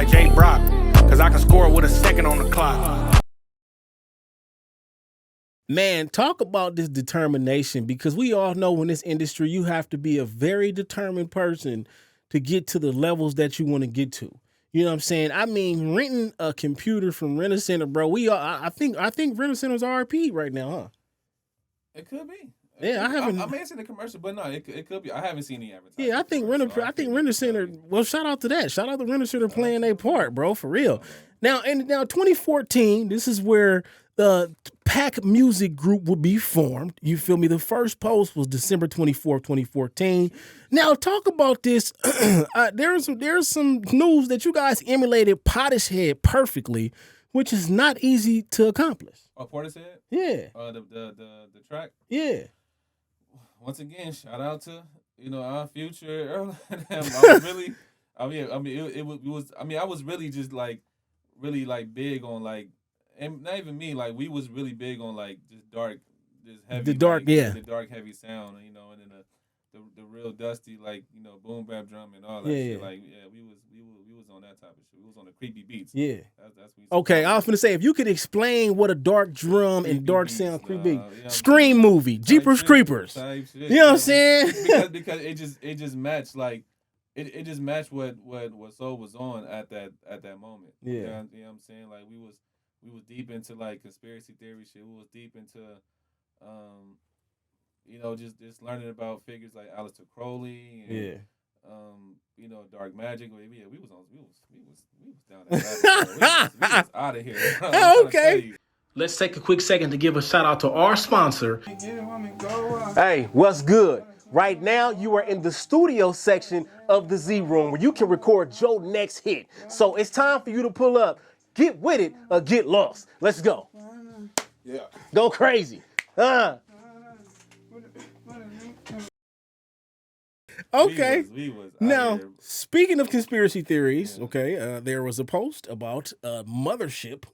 like J.Brock, cause I can score with a second on the clock. Man, talk about this determination, because we all know in this industry you have to be a very determined person to get to the levels that you want to get to. You know what I'm saying? I mean, renting a computer from Rent-A-Center, bro. I think Rent-A-Center's RP right now, huh? It could be. Yeah, I haven't. I may have seen the commercial, but no, it could be. I haven't seen the advertising. Yeah, I think Rent-A-Center. Well, shout out to that. Shout out to Rent-A-Center playing their part, bro, for real. Now 2014, this is where the Pack Music Group would be formed. You feel me? The first post was December 24th, 2014. Now talk about this. There's some news that you guys emulated Portishead perfectly, which is not easy to accomplish. Oh, Portishead? Yeah. The track? Yeah. Once again, shout out to our future. I was really, I was really just really big on and not even me, we was really big on just dark, just heavy, the dark heavy sound, and then the real dusty boom bap drum and all that shit. We was on that type of shit. We was on the creepy beats. Yeah. That's okay, I was gonna say, if you could explain what a dark drum and dark sound creepy Scream movie, Jeepers Creepers. You know what I'm saying? because it just matched it just matched what Soul was on at that moment. Yeah. You know what I'm saying? We was deep into conspiracy theory shit. We was deep into just learning about figures like Aleister Crowley and dark magic. Yeah, we was down there. We was out of here. Okay. Let's take a quick second to give a shout out to our sponsor. Hey, what's good? Right now, you are in the studio section of the Z Room, where you can record your next hit. So it's time for you to pull up, get with it, or get lost. Let's go. Yeah. Go crazy. Okay. We was now, speaking of conspiracy theories, there was a post about a mothership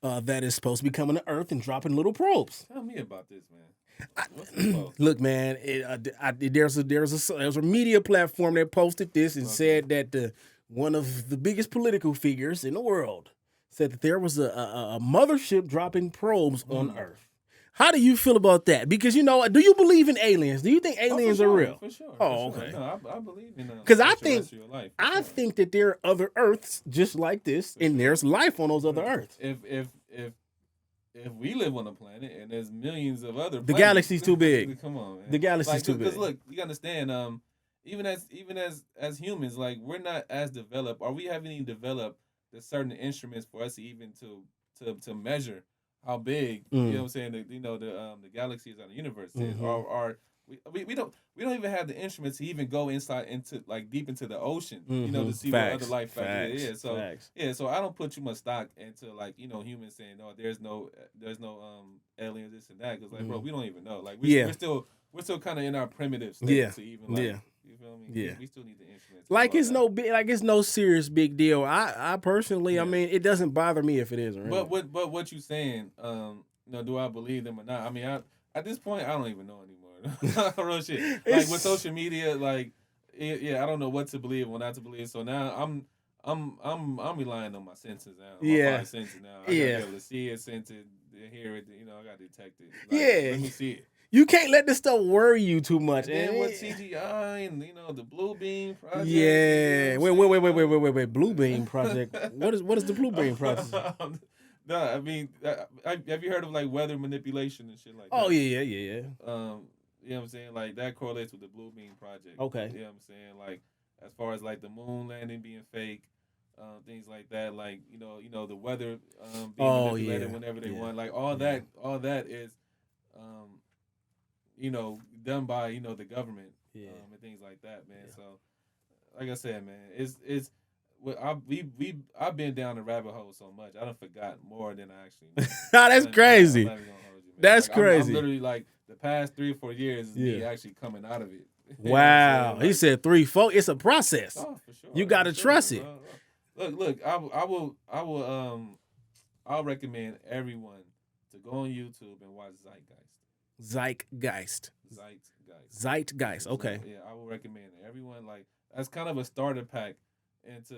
that is supposed to be coming to Earth and dropping little probes. Tell me about this, man. Look, man, there's a media platform that posted this and said that one of the biggest political figures in the world said that there was a mothership dropping probes on Earth. How do you feel about that? Because, do you believe in aliens? Do you think aliens are real? For sure. Okay. No, I believe in them. Because I think that there are other Earths just like this, and there's life on those other Earths. If we live on a planet and there's millions of other planets, the galaxy's too big. Come on, man. The galaxy's too big. Because look, you understand. Even as humans, we're not as developed, or we haven't even developed the certain instruments for us even to measure how big, you know what I'm saying, the galaxies and the universe is, or we don't even have the instruments to even go into deep into the ocean, to see what other life factors is. So I don't put too much stock into humans saying, no, there's no aliens, this and that, because bro, we don't even know. We're still kind of in our primitive state to even you feel me? Yeah. We still need the instruments. It's no serious big deal. I personally, I mean, it doesn't bother me if it is. But what you saying? Do I believe them or not? I mean, at this point, I don't even know anymore. Real shit. With social media, I don't know what to believe, what not to believe. So now I'm relying on my senses now. My senses now. I gotta be able to see it, sense it, hear it. I gotta detect it. Let me see it. You can't let this stuff worry you too much. And then with CGI and the Blue Beam Project. Yeah. Wait. Blue Beam Project. What is the Blue Beam Project? No, I mean, have you heard of weather manipulation and shit like that? Oh yeah. You know what I'm saying? That correlates with the Blue Beam Project. Okay. You know what I'm saying? As far as the moon landing being fake, things like that. The weather being manipulated whenever they want. All that is done by the government and things like that, man. So like I said, man, it's I've been down the rabbit hole so much I done forgot more than I actually know. That's crazy. I'm not even gonna hold you, man. That's crazy. I'm literally the past 3 or 4 years is me actually coming out of it. Wow. He said 3, 4. It's a process. Oh, for sure. You gotta trust it. Look, I'll recommend everyone to go on YouTube and watch Zeitgeist. Zeitgeist. Okay. Yeah, I will recommend everyone. That's kind of a starter pack into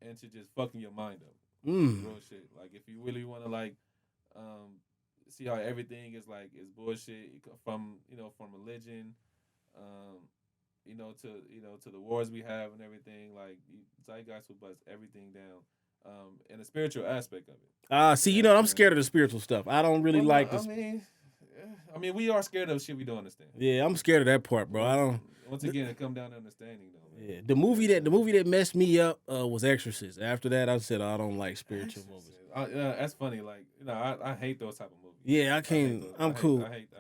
and to just fucking your mind up. Mm. Real shit. Like if you really want to like see how everything is like is bullshit from from religion, to the wars we have and everything. Like Zeitgeist will bust everything down, and the spiritual aspect of it. See, Yeah, I'm scared of the spiritual stuff. I don't really like this. I mean, we are scared of shit we don't understand. Yeah, I'm scared of that part, bro. I don't. Once again, it come down to understanding, though. Man. Yeah, the movie that messed me up was Exorcist. After that, I said I don't like spiritual movies. That's funny. Like I hate those type of movies. Yeah, I can't. I'm cool. I hate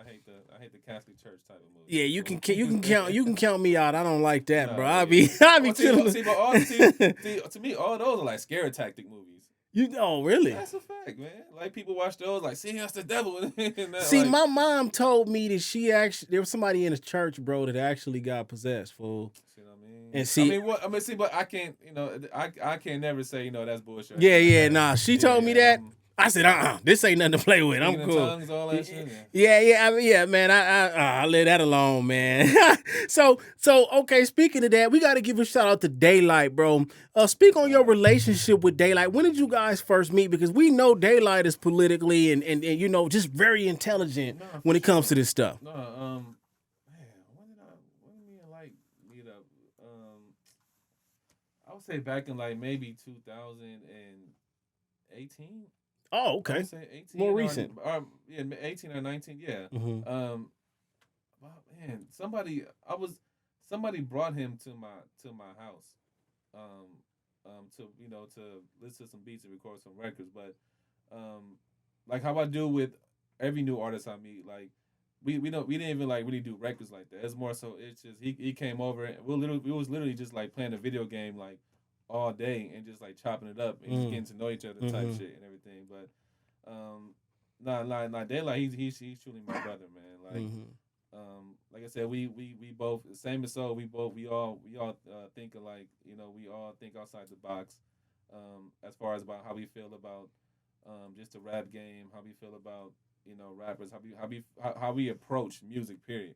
the Catholic Church type of movies. Yeah, you can count me out. I don't like that, bro. I yeah. be chilling. To me, all those are like scare tactic movies. Really? That's a fact, man. Like people watch those, like, see, that's the devil. See, my mom told me that there was somebody in the church, bro, that actually got possessed, fool. See what I mean? And see, but I can't, I can't never say, that's bullshit. Yeah, nah. She told me that. I said, this ain't nothing to play with. I'm cool. Tongues, all that shit, yeah, man. I leave that alone, man. So okay. Speaking of that, we got to give a shout out to Daylight, bro. Speak on your relationship with Daylight. When did you guys first meet? Because we know Daylight is politically and just very intelligent when it comes to this stuff. No, man, when did me and like meet up? I would say back in like maybe 2018. Oh, okay. 18 more recent. 18 or 19. Yeah. Mm-hmm. Man, somebody brought him to my house, to listen to some beats and record some records. But like how I do with every new artist I meet, like we didn't even like really do records like that. It's more so it's just he came over and we was literally just like playing a video game like all day and just like chopping it up and just getting to know each other type shit and everything. But Daylight, he's truly my brother, man. Like like I said, we both same as so we all think alike. We all think outside the box. As far as about how we feel about just the rap game, how we feel about rappers, how we approach music. Period.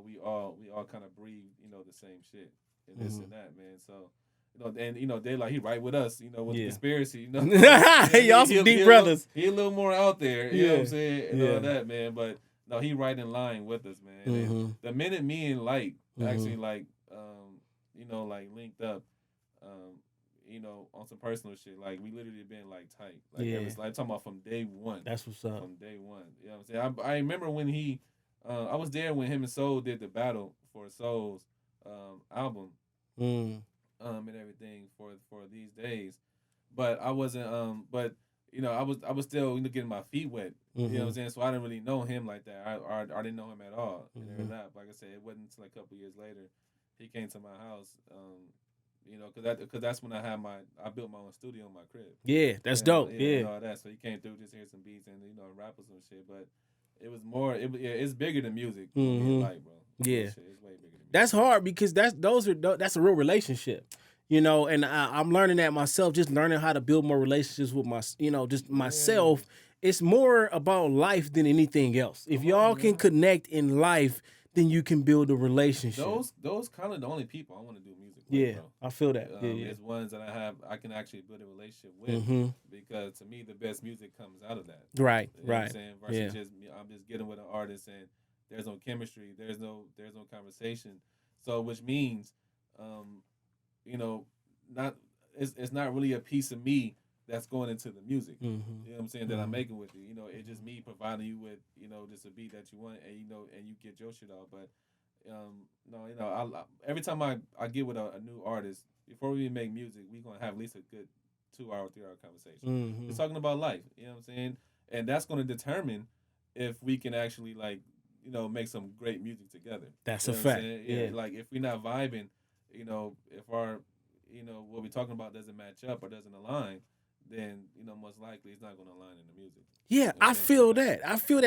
We all kind of breathe the same shit and this and that, man. So. And Daylight, he right with us, with the conspiracy, Y'all some deep brothers. He a little more out there, you know what I'm saying, and all that, man. But no, he right in line with us, man. And the minute me and Light actually like linked up, on some personal shit, like we literally been like tight. Like it was like talking about from day one. That's what's up. From day one. You know what I'm saying? I remember when he I was there when him and Soul did the battle for Soul's album. And everything for these days, but I wasn't I was still getting my feet wet. You know what I'm saying? So I didn't really know him like that. I didn't know him at all. Like I said, it wasn't until a couple years later he came to my house. Because that's when I built my own studio in my crib. Yeah, that's dope. Yeah, and all that. So he came through, just hear some beats and rap or some shit. But it was more. It's bigger than music. Like, bro. Yeah, it's way bigger than music. That's hard because that's a real relationship. And I'm learning that myself, just learning how to build more relationships with myself. It's more about life than anything else. If y'all can connect in life, then you can build a relationship. Those kind of the only people I want to do music with, bro. I feel that. It's ones that I can actually build a relationship with, because to me the best music comes out of that. Right, you know right. What I'm saying? Versus I'm just getting with an artist and there's no chemistry, there's no conversation. So which means it's not really a piece of me that's going into the music. You know what I'm saying? That I'm making with you. It's just me providing you with, just a beat that you want and and you get your shit out. But every time I get with a new artist, before we even make music, we gonna have at least a good 2-hour, 3-hour conversation. We're talking about life, you know what I'm saying? And that's gonna determine if we can actually make some great music together. That's a fact. Yeah. Like if we're not vibing, if our what we're talking about doesn't match up or doesn't align, then most likely it's not going to align in the music. Yeah, I feel that.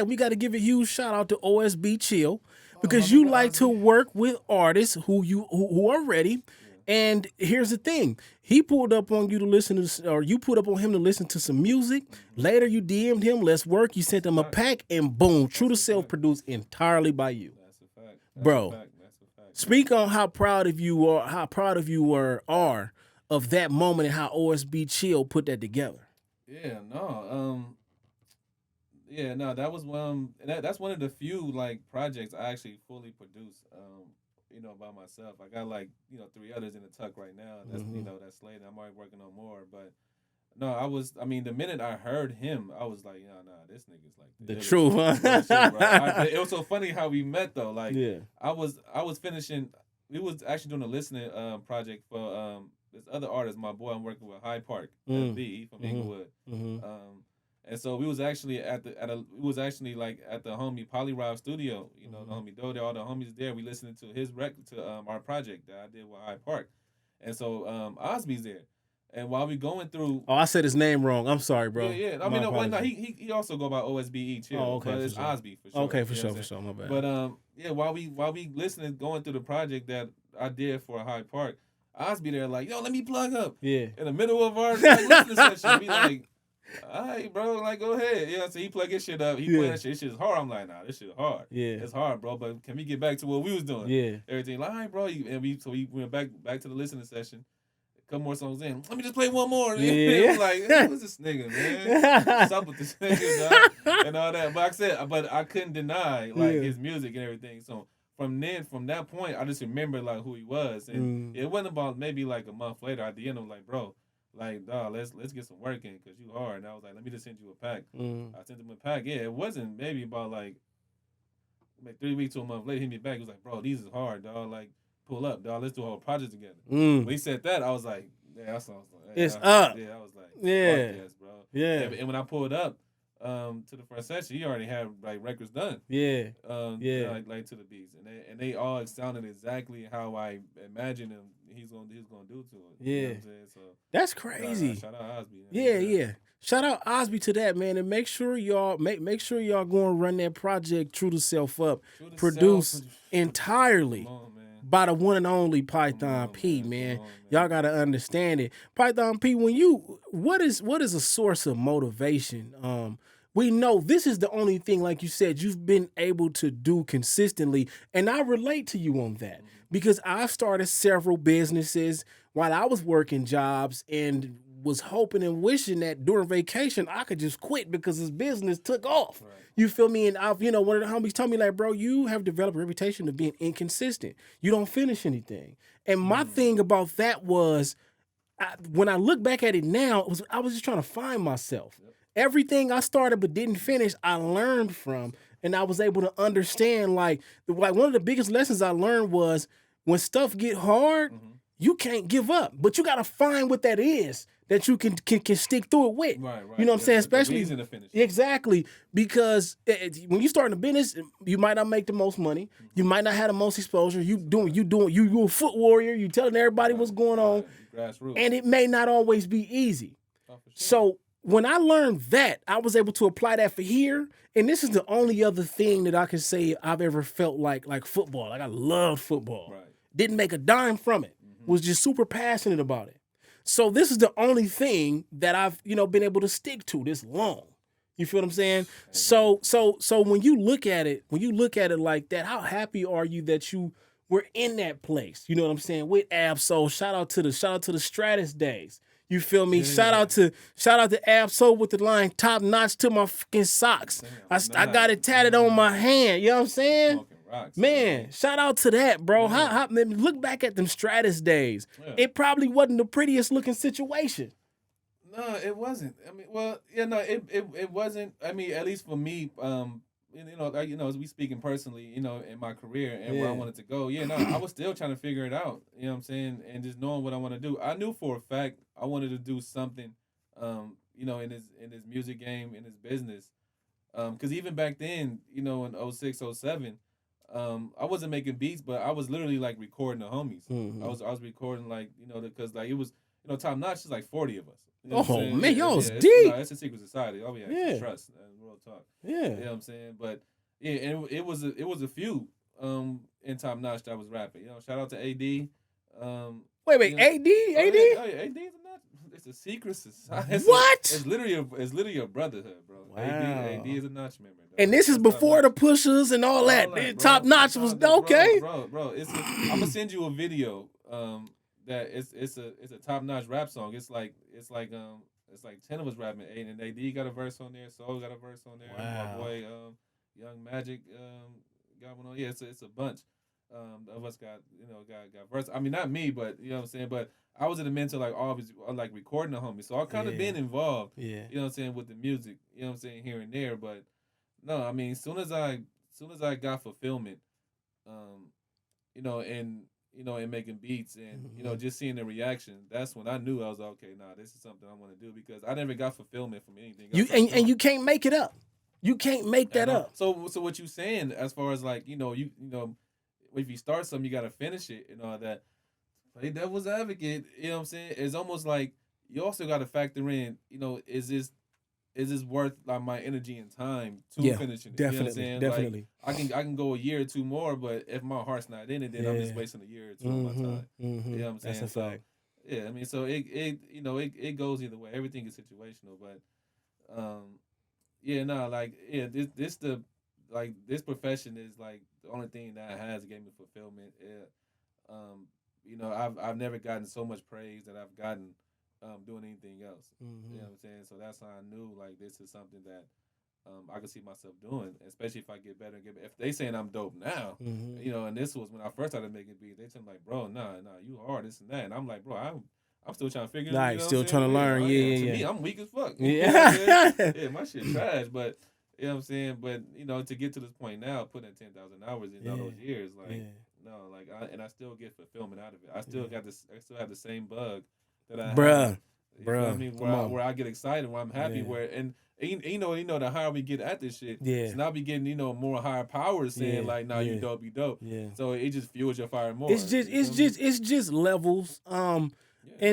We got to give a huge shout out to OSB Chill because you like to work with artists who are ready. And here's the thing: he pulled up on you to listen to, or you put up on him to listen to some music. Later, you DM'd him, let's work. You sent him a pack, and boom, True to Self produced entirely by you. That's a fact, bro. Speak on how proud of you are of that moment and how OSB Chill put that together. Yeah, no, that was that's one of the few like projects I actually fully produced, by myself. I got like 3 others in the tuck right now. That's that's slated. I'm already working on more, but no, the minute I heard him, I was like, this nigga's like the truth, huh? Shit, bro. It was so funny how we met though. Like, yeah. I was finishing. We was actually doing a listening project for this other artist, my boy I'm working with, Hyde Park, B from Inglewood. And so we was actually at the homie Polyrob studio. The homie Dodo, all the homies there. We listening to his record to our project that I did with Hyde Park, and so Osby's there. And while we going through, I said his name wrong. I'm sorry, bro. Yeah. I mean, he also go by OSBE too. Oh, okay, but it's sure. Osby for sure. Okay, for sure. My bad. But while we listening, going through the project that I did for Hyde Park, Osby there like, yo, let me plug up. Yeah. In the middle of our listening session, be like, all right, bro, like go ahead. Yeah, so he plug his shit up. He play that shit. This shit's hard. I'm like, nah, this shit hard. Yeah. It's hard, bro. But can we get back to what we was doing? Yeah. Everything like, all right, bro. And we went back to the listening session. Couple more songs in. Let me just play one more. Yeah. I'm like, who's this nigga, man? What's up with this nigga, dog? And all that. But I couldn't deny his music and everything. So from that point, I just remember like who he was. And it wasn't about maybe like a month later at the end. I'm like, bro, like, dog, let's get some work in because you hard. And I was like, let me just send you a pack. I sent him a pack. Yeah, it wasn't maybe about like 3 weeks to a month later. He hit me back. He was like, bro, these is hard, dog. Like, pull up, dog. Let's do a whole project together. When he said that, I was like, yeah, that sounds like it's up. Yeah, I was like, yeah, yes, bro. Yeah. And when I pulled up to the first session, he already had like records done. Yeah. Like to the beats, and they all sounded exactly how I imagined him. He's gonna do to it. Yeah. You know what I'm saying? So that's crazy. Shout out Osby. Yeah. Shout out Osby to that, man, and make sure y'all go and run that project True to Self up, produced entirely by the one and only Python P, man. Y'all gotta understand it. Python P, what is a source of motivation? We know this is the only thing, like you said, you've been able to do consistently, and I relate to you on that because I've started several businesses while I was working jobs and was hoping and wishing that during vacation I could just quit because this business took off. Right. You feel me? And I've, one of the homies told me like, bro, you have developed a reputation of being inconsistent. You don't finish anything. And my thing about that was, when I look back at it now, I was just trying to find myself. Yep. Everything I started but didn't finish, I learned from, and I was able to understand like one of the biggest lessons I learned was when stuff get hard, you can't give up, but you got to find what that is that you can stick through it with. Right. You know what I'm saying? Especially the finish. Exactly, because when you start a business, you might not make the most money. You might not have the most exposure. You a foot warrior. You telling everybody what's going on, grassroots, and it may not always be easy. Oh, for sure. So when I learned that, I was able to apply that for here. And this is the only other thing that I can say I've ever felt like football. Like I loved football. Right. Didn't make a dime from it. Was just super passionate about it. So this is the only thing that I've, been able to stick to this long. You feel what I'm saying? So when you look at it like that, how happy are you that you were in that place? You know what I'm saying? With Absol, shout out to the Stratus days. You feel me? Yeah. Shout out to Absol with the line top notch to my fucking socks. I got it tatted on my hand. You know what I'm saying? Rocks, man, shout out to that, bro. Yeah. How look back at them Stratus days. Yeah. It probably wasn't the prettiest looking situation. No, it wasn't. I mean, well, it wasn't. I mean, at least for me, as we speaking personally, in my career and where I wanted to go. I was still trying to figure it out. You know what I'm saying? And just knowing what I want to do. I knew for a fact I wanted to do something, in his music game, in his business. Because even back then, in 06, 07, I wasn't making beats, but I was literally like recording the homies. I was recording because it was top notch is like 40 of us. You know man, y'all was deep. It's a secret society. All we had is trust and real talk. Yeah, you know what I'm saying. But and it was a few in top notch that was rapping. Shout out to AD. Wait, AD? AD is not. It's a secret society. What? It's literally a brotherhood, bro. Wow. AD is a notch member. And this is before the pushers and all that. Top notch was okay. Bro. I'm gonna send you a video. that it's a top notch rap song. It's like 10 of us rapping. And AD got a verse on there. Soul got a verse on there. Wow. My boy Young Magic got one on. Yeah, it's a bunch. Of us got verse. I mean, not me, but you know what I'm saying. But I was in the mental like always like recording the homie, so I kind of been involved. Yeah. You know what I'm saying with the music. You know what I'm saying here and there. But no, I mean, soon as I got fulfillment, and making beats and just seeing the reaction, that's when I knew I was like, okay, nah, this is something I want to do because I never got fulfillment from anything else. And you can't make it up. You can't make that up. So what you saying as far as like if you start something, you gotta finish it and all that. Play devil's advocate, you know what I'm saying? It's almost like you also gotta factor in, is this worth like my energy and time to finishing it? Definitely, you know what I'm saying? Definitely. Like, I can go a year or two more, but if my heart's not in it, then I'm just wasting a year or two of my time. You know what I'm saying? That's a fact. Yeah, I mean, so it goes either way. Everything is situational, but this profession is like the only thing that has gave me fulfillment. I've never gotten so much praise that I've gotten doing anything else. You know what I'm saying? So that's how I knew like this is something that I could see myself doing, especially if I get better and get better. If they saying I'm dope now, and this was when I first started making beats, they tell me like, bro, nah, you hard, this and that. And I'm like, bro, I'm still trying to figure it out. Still trying to learn. To me, I'm weak as fuck. Yeah, my shit trash, but you know what I'm saying? But, to get to this point now, putting in 10,000 hours in all those years, I still get fulfillment out of it. I still have the same bug that I have. Bruh. I mean, where I get excited, where I'm happy, and the higher we get at this shit, so now we getting, more higher powers saying like, nah, you dope, you dope. Yeah. So it just fuels your fire more. It's just levels. And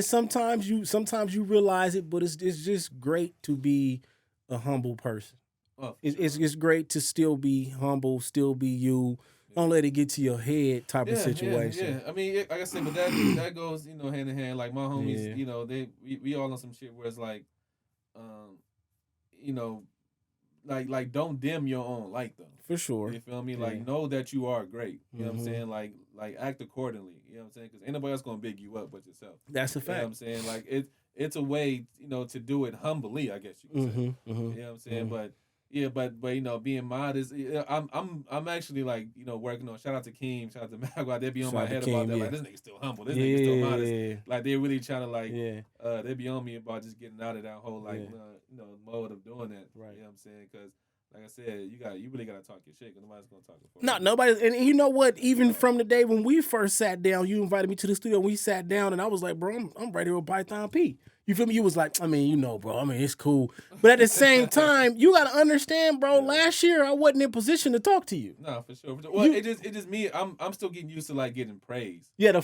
sometimes you realize it, but it's just great to be a humble person. Oh, it's great to still be humble, still be you. Don't let it get to your head type of situation. Yeah. I mean, like I said, but that goes, hand in hand. Like my homies, we all on some shit where it's like, like don't dim your own light though. For sure. You feel me? Like know that you are great. You know what I'm saying? Like act accordingly. You know what I'm saying? Because ain't nobody else gonna big you up but yourself. That's a fact. You know what I'm saying? Like it's a way, to do it humbly, I guess you could say. You know what I'm saying? But yeah, but being modest, I'm actually like, working on, shout out to Keem, shout out to Magua, they be on my head about that. Like this nigga still humble, this nigga still modest. Like they really trying to like they be on me about just getting out of that whole like mode of doing that. Right. You know what I'm saying? Because like I said, you really gotta talk your shit because nobody's gonna talk it for you. No, nobody. And you know what? Even from the day when we first sat down, you invited me to the studio. We sat down, and I was like, bro, I'm right here with Python P. You feel me? You was like, I mean, bro. I mean, it's cool. But at the same time, you gotta understand, bro. Last year, I wasn't in position to talk to you. No, for sure. Well, it just me. I'm still getting used to like getting praise. Yeah,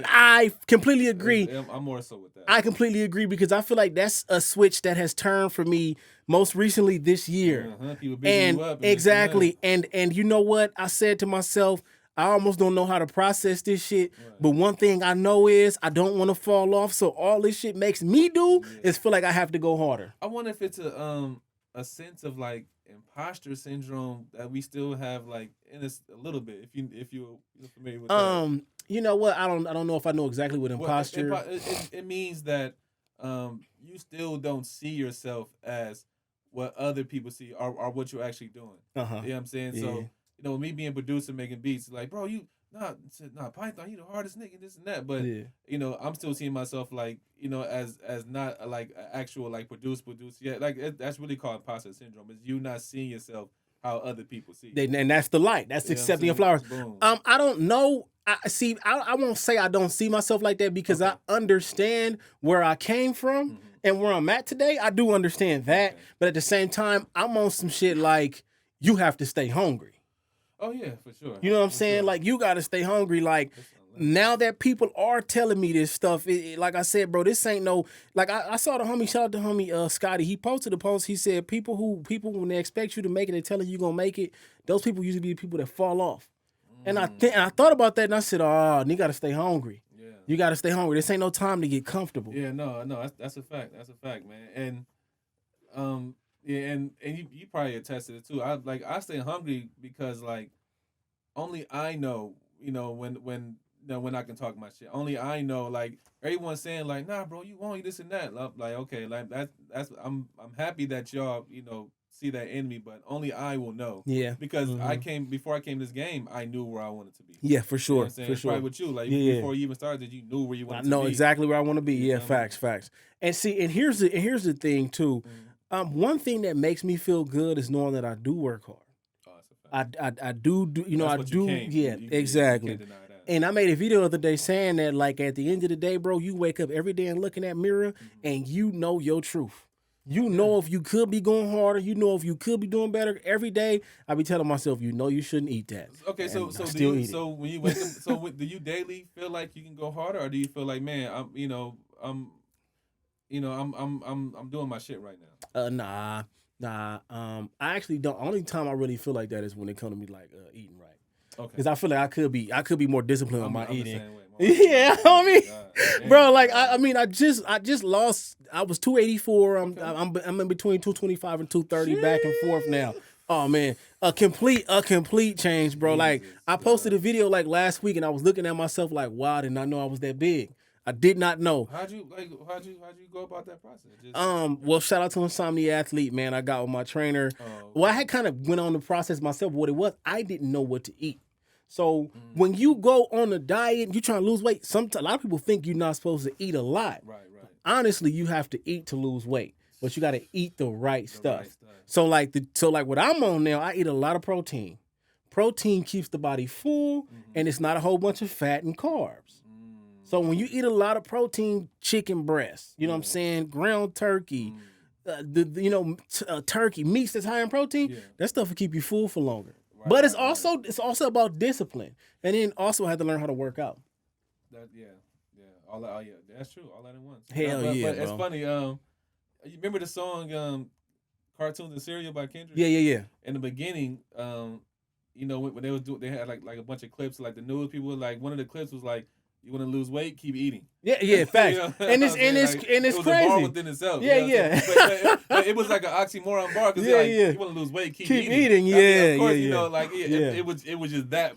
I completely agree. I'm more so with that. I completely agree because I feel like that's a switch that has turned for me most recently this year. People beating you up. Exactly. And you know what? I said to myself, I almost don't know how to process this shit. Right. But one thing I know is I don't want to fall off. So all this shit makes me do is feel like I have to go harder. I wonder if it's a sense of like imposter syndrome that we still have like in us a little bit. If you're familiar with that. You know what? I don't know if I know exactly what imposter. Well, it means that you still don't see yourself as what other people see or what you're actually doing. You know what I'm saying? Yeah. So, me being producer, making beats, like, bro, Python, you the hardest nigga, this and that. But, I'm still seeing myself like, as not like actual like produce. Yeah, like that's really called imposter syndrome. Is you not seeing yourself how other people see you. And that's the light. That's accepting your flowers. Boom. I don't know. I won't say I don't see myself like that because I understand where I came from and where I'm at today. I do understand that. But at the same time, I'm on some shit like you have to stay hungry. Oh, yeah, for sure. You know what I'm saying? Sure. Like, you got to stay hungry. Like, now that people are telling me this stuff, like I said, bro, this ain't no... Like, I saw the homie, shout out to homie Scotty. He posted a post. He said, people, when they expect you to make it, they telling you going to make it, those people usually be the people that fall off. And I thought about that, and I said, oh, you got to stay hungry. Yeah. You got to stay hungry. This ain't no time to get comfortable. Yeah, no, that's a fact. That's a fact, man. And... Yeah, and you probably attested it too. I stay hungry because like only I know, when no, when I can talk my shit. Only I know. Like everyone's saying, like, nah, bro, you won't, you this and that. Like, okay, like that's I'm happy that y'all, see that in me, but only I will know. Yeah. Because before I came to this game, I knew where I wanted to be. Yeah, for sure. You know what I'm saying? For It's sure. probably with you. Like Yeah. before you even started, you knew where you wanted to be. I know exactly where I want to be. You Yeah, know facts. And see, and here's the thing too. One thing that makes me feel good is knowing that I do work hard. Oh, that's a fact. I do That's I what do. you came. Yeah, You exactly. can't deny that. And I made a video the other day saying that, like, at the end of the day, bro, you wake up every day and look in that mirror and you know your truth. You know if you could be going harder. You know if you could be doing better. Every day, I be telling myself, you shouldn't eat that. Okay, so when you wake up, do you daily feel like you can go harder, or do you feel like, man, I'm doing my shit right now? Nah. I actually don't. Only time I really feel like that is when it comes to me like eating right. Okay. Because I feel like I could be more disciplined on my eating. Yeah, I mean, bro, like I mean, I just lost. I was 284. I'm in between 225 and 230, back and forth now. Oh man, a complete change, bro. Like I posted a video like last week, and I was looking at myself like, wow, I did not know I was that big. I did not know. How'd you go about that process? Well, shout out to Insomnia Athlete, man. I got with my trainer. Well, I had kind of went on the process myself. What it was, I didn't know what to eat. So when you go on a diet, you trying to lose weight. A lot of people think you're not supposed to eat a lot. Right. Honestly, you have to eat to lose weight, but you got to eat the right stuff. So like what I'm on now, I eat a lot of protein. Protein keeps the body full, and it's not a whole bunch of fat and carbs. So when you eat a lot of protein, chicken breast, you know what I'm saying, ground turkey, turkey, meats that's high in protein, that stuff will keep you full for longer. Right, but it's also about discipline, and then also have to learn how to work out. All that, that's true. All that at once. Hell but bro. It's funny. You remember the song "Cartoons and Cereal" by Kendrick? Yeah. In the beginning, when they had like a bunch of clips, like the news people, like one of the clips was like, you want to lose weight? Keep eating. Yeah, facts. And it's it crazy. A bar within itself. Yeah. But it was like an oxymoron bar because you want to lose weight, keep eating. Yeah, of course, it was just that,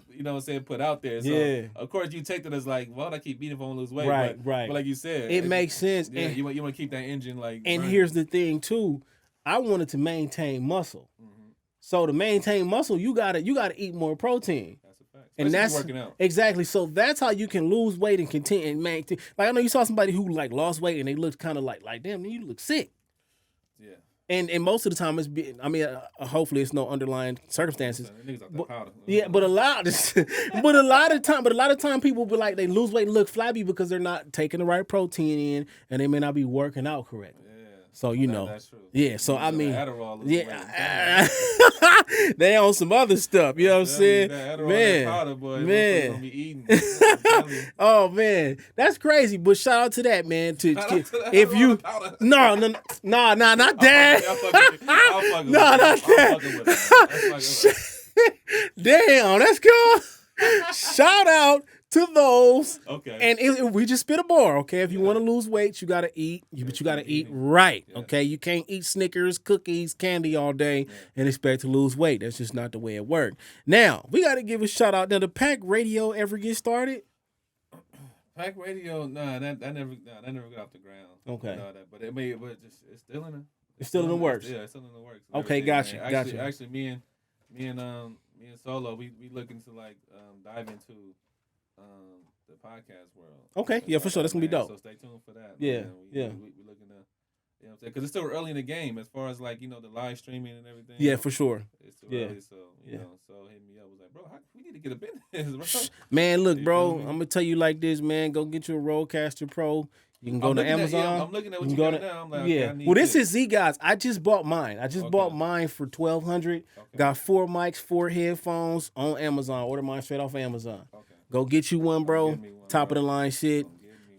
put out there. So of course you take that as like, well, I keep eating if I want to lose weight. Right. But like you said, it makes sense. Yeah, you want to keep that engine like. And burning. here's the thing too, I wanted to maintain muscle. So to maintain muscle, you gotta eat more protein. And that's working out. Exactly. So that's how you can lose weight and continue and maintain. Like I know you saw somebody who like lost weight and they looked kind of like damn, you look sick. Yeah. And most of the time hopefully it's no underlying circumstances. But a lot of time people be like they lose weight and look flabby because they're not taking the right protein in and they may not be working out correctly. So that's true. Yeah. So I mean, Adderall they on some other stuff. You know what I'm saying, man? Powder, boy, man. Gonna be eating. Oh man, that's crazy. But shout out to that, man. If you no, not that. No, not that. Damn, that's cool. Shout out to those. Okay. And we just spit a bar, okay? If you want to lose weight, you got to eat. But you got to eat right, okay? You can't eat Snickers, cookies, candy all day and expect to lose weight. That's just not the way it works. Now, we got to give a shout out. Now, the Pack Radio ever get started? Pack Radio, that never got off the ground. Okay. But it's still in the... It's still in the works. Yeah, it's still in the works. Okay, gotcha. Actually, me and Solo, we looking to like dive into the podcast world. Okay, yeah, for sure. That's gonna be dope. So stay tuned for that. Yeah, we looking to, what I'm saying, because it's still early in the game as far as like the live streaming and everything. Yeah, for sure. It's still early, so so hit me up. Was like, bro, we need to get a business, bro. Man, look, bro, I'm gonna tell you like this, man. Go get you a Rodecaster Pro. You can go to Amazon. I'm looking at what you got now. I'm like, okay, well, this is GODS. I just bought mine. Bought mine for $1,200. Okay. Got 4 mics, 4 headphones on Amazon. Order mine straight off Amazon. Okay. Go get you one, bro. Top of the line shit.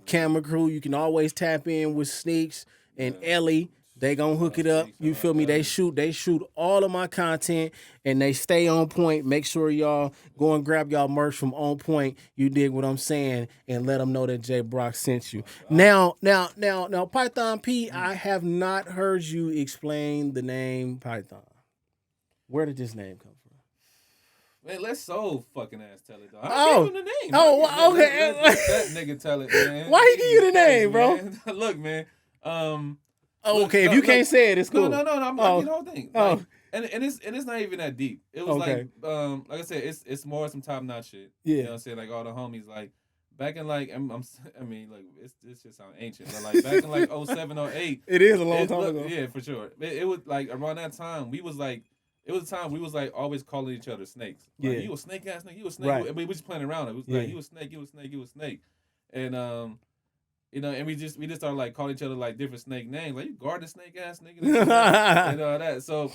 Camera crew. You can always tap in with Sneaks and Ellie. They gonna hook it up. You feel me? They shoot all of my content and they stay on point. Make sure y'all go and grab y'all merch from On Point. You dig what I'm saying? And let them know that J.Brock sent you. Now, Python P, I have not heard you explain the name Python. Where did this name come from? Man, let Soul fucking ass tell it, though. I Oh. gave him the name. Oh, okay. Let that nigga tell it, man. Why he give you the name, bro? Man. Look, man. Oh, Look, okay, if no, you look, can't say it, it's cool. No. I Oh. get the whole thing. Oh. Like, and it's not even that deep. It was Okay. like I said, it's more some top notch shit. Yeah. You know what I'm saying? Like all the homies, like back in like I mean, like this just sound ancient, but like back in like 07, 08. It is a long time ago. Yeah, for sure. It was like around that time we was like. It was a time we was like always calling each other snakes. Like, Yeah. you a snake ass nigga, you a snake. Right. We was just playing around. It was like you a snake, you a snake, you a snake. And you know, and we just started like calling each other like different snake names. Like you guard the snake ass nigga and all that. So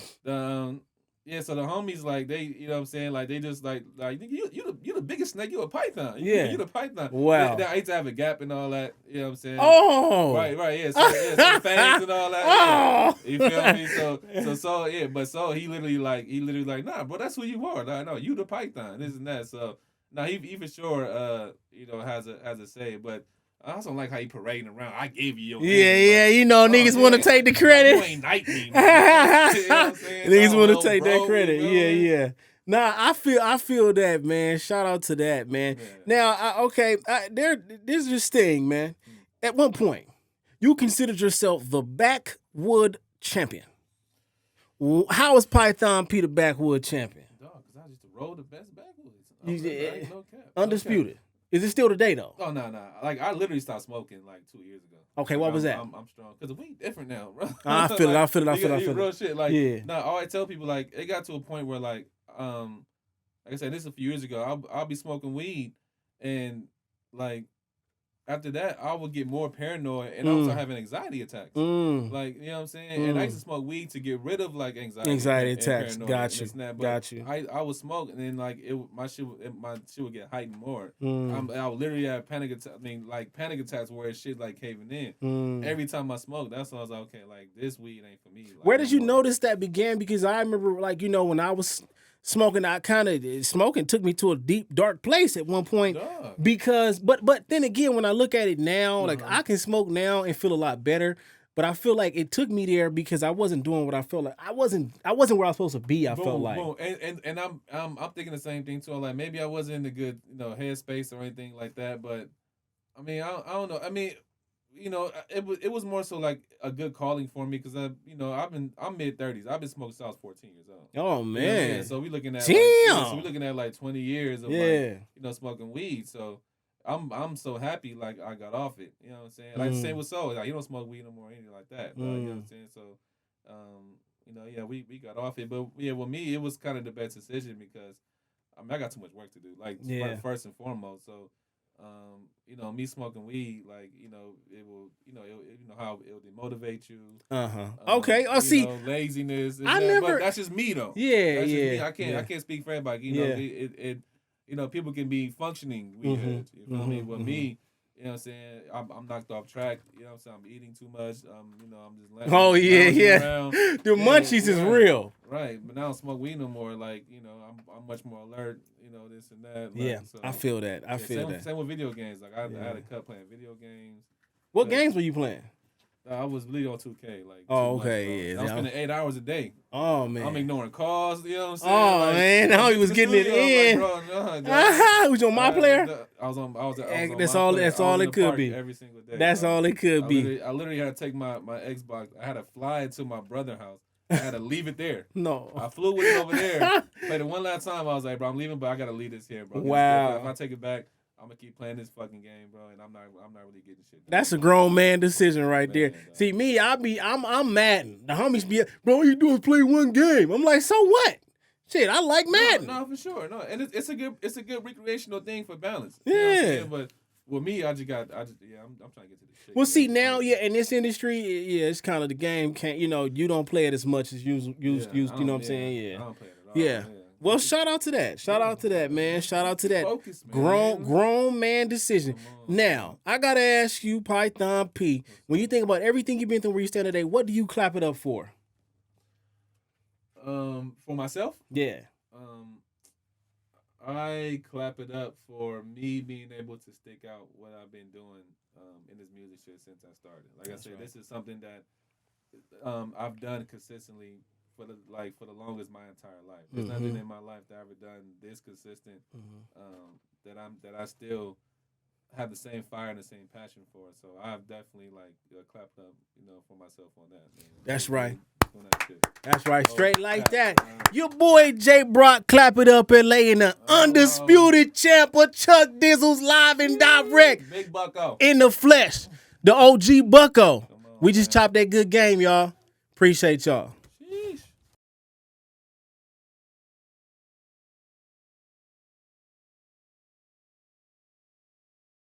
yeah, so the homies like they, you know what I'm saying, like they just like you the biggest snake, you a python. You the python. Wow. I hate to have a gap and all that, you know what I'm saying? Oh. Right, yeah. So the fangs and all that. Oh. Yeah. You feel me? So yeah, but so he literally like, nah, bro, that's who you are. Nah, no, you the python, this and that. So now he for sure you know, has a say, but I also don't like how he parading around. I gave you your name. Yeah, you know, niggas want to take the credit. You ain't knight me, man. You know what I'm saying? Niggas want to No, take bro, that credit. you know? Yeah. Nah, I feel that, man. Shout out to that, man. Yeah. Now, there's this thing, man. At one point, you considered yourself the backwood champion. How is Python P the backwood champion? Dog, because I used to roll the best backwoods. No cap. Undisputed. Is it still today, though? Oh, no. Like, I literally stopped smoking like 2 years ago. Okay, like, what was that? I'm strong. Because the weed different now, bro. I feel it. I feel it. Real shit. Like, yeah. No, all I tell people, like, it got to a point where, like I said, this is a few years ago, I'll be smoking weed, and, like, after that, I would get more paranoid, and I would start having anxiety attacks. Like, you know what I'm saying? And I used to smoke weed to get rid of, like, anxiety attacks. Got you. Got you. I would smoke, and then, like, my shit would get heightened more. I would literally have panic attacks where shit, like, caving in. Every time I smoked, that's when I was like, okay, like, this weed ain't for me. Like, where did you notice that began? Because I remember, like, you know, when I was smoking, smoking took me to a deep, dark place at one point. Because, but then again, when I look at it now, like I can smoke now and feel a lot better. But I feel like it took me there because I wasn't doing what I felt like. I wasn't where I was supposed to be. I felt like, and I'm thinking the same thing too. I'm like, maybe I wasn't in a good, you know, headspace or anything like that. But I mean, I don't know. I mean, you know, it was more so like a good calling for me because I'm mid-30s. I've been smoking since I was 14 years old. Oh man! You know, so we looking at damn. we looking at like 20 years of like, you know, smoking weed. So I'm so happy like I got off it. You know what I'm saying? Like same with Soul. Like you don't smoke weed no more or anything like that. But, you know what I'm saying? So you know, yeah, we got off it. But yeah, with me it was kind of the best decision because I mean I got too much work to do. Like first and foremost. So you know, me smoking weed, like, you know, it will, you know, you know how it'll demotivate you. Okay. Oh, see, know, laziness. but that's just me though. Yeah, that's yeah. Just me. I can't speak for everybody. You know, it you know, people can be functioning weed heads. You feel me? With me, you know what I'm saying? I'm knocked off track. You know what I'm saying? I'm eating too much. You know, I'm just letting around. The munchies is real. Right. But now I don't smoke weed no more. Like, you know, I'm much more alert, you know, this and that. Like, yeah. so, I feel that. I feel that. Same with video games. Like I had a cut playing video games. What games were you playing? I was really on 2K. Like, okay, I was spending 8 hours a day. Oh man, I'm ignoring calls. You know what I'm saying? Oh like, man, now he was getting it in. Like, bro, no, was you on my player? I was on That's all. That's all it could be. Every single day. That's all it could be. I literally had to take my Xbox. I had to fly it to my brother's house. I had to leave it there. No, I flew with it over there. Played it one last time. I was like, bro, I'm leaving, but I gotta leave this here, bro. Wow. If I take it back, I'm gonna keep playing this fucking game, bro, and I'm not really getting shit done. That's a grown man decision right there. See me, I'm Madden. The homies be, bro, all you do is play one game. I'm like, so what? Shit, I like Madden. No, for sure. No, and it's a good recreational thing for balance. Yeah. You know what I'm saying? But with me, I'm trying to get to this shit. Well, see now, in this industry, it's kind of the game. Can't you know? You don't play it as much as you know what I'm saying? Yeah. I don't play it at all. Yeah. Well, shout out to that. Shout out to that, man. Shout out to that Focus, man. grown man decision. Now, I gotta ask you, Python P, when you think about everything you've been through where you stand today, what do you clap it up for? For myself? Yeah. I clap it up for me being able to stick out what I've been doing in this music shit since I started. Like I said, this is something that I've done consistently for the longest my entire life. There's nothing in my life that I've ever done this consistent that I still have the same fire and the same passion for. So I've definitely clapped up, for myself on that. Man. That's right. Doing that shit. That's right. Straight like that. Your boy J.Brock, Clap It Up LA, in the undisputed champ of Chuck Dizzles, live and direct. Big Bucko. In the flesh. The OG Bucko. We just chopped that good game, y'all. Appreciate y'all.